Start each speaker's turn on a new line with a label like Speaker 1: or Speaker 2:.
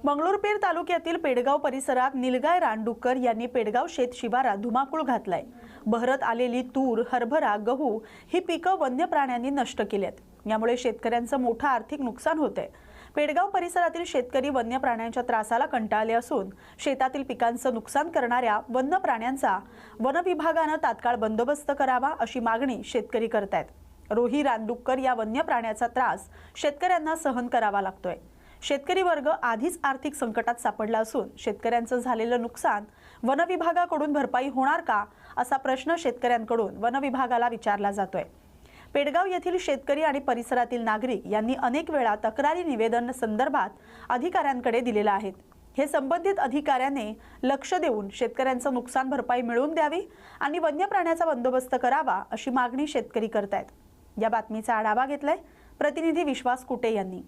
Speaker 1: मंगळुरपीर तालुक्यातील पेडगाव परिसरात निलगाय रानडुक्कर यांनी पेडगाव शेत शिवारात धुमाकूळ घातलाय। बहरत आलेली तूर, हरभरा, गहू ही पिकं वन्य प्राण्यांनी नष्ट केलीत। यामुळे शेतकऱ्यांचं मोठं आर्थिक नुकसान होतंय। पेडगाव परिसरातील शेतकरी वन्य प्राण्यांच्या त्रासाला कंटाळले असून शेतातील पिकांचं नुकसान करणाऱ्या वन्य प्राण्यांचा वन विभागानं तात्काळ बंदोबस्त करावा अशी मागणी शेतकरी करतायत। रोही रानडुक्कर या वन्य प्राण्याचा त्रास शेतकऱ्यांना सहन करावा लागतोय। शेतकरी वर्ग आधीच आर्थिक संकटात सापडला असून शेतकऱ्यांचं झालेलं नुकसान वन विभागाकडून भरपाई होणार का असा प्रश्न शेतकऱ्यांकडून वन विभागाला विचारला जातोय। पेडगाव येथील शेतकरी आणि परिसरातील नागरिक यांनी अनेक वेळा तक्रारी निवेदन संदर्भात अधिकाऱ्यांकडे दिलेले आहेत। हे संबंधित अधिकाऱ्याने लक्ष देऊन शेतकऱ्यांचं नुकसान भरपाई मिळवून द्यावी आणि वन्य प्राण्याचा बंदोबस्त करावा अशी मागणी शेतकरी करतायत। या बातमीचा आढावा घेतलाय प्रतिनिधी विश्वास कुटे यांनी।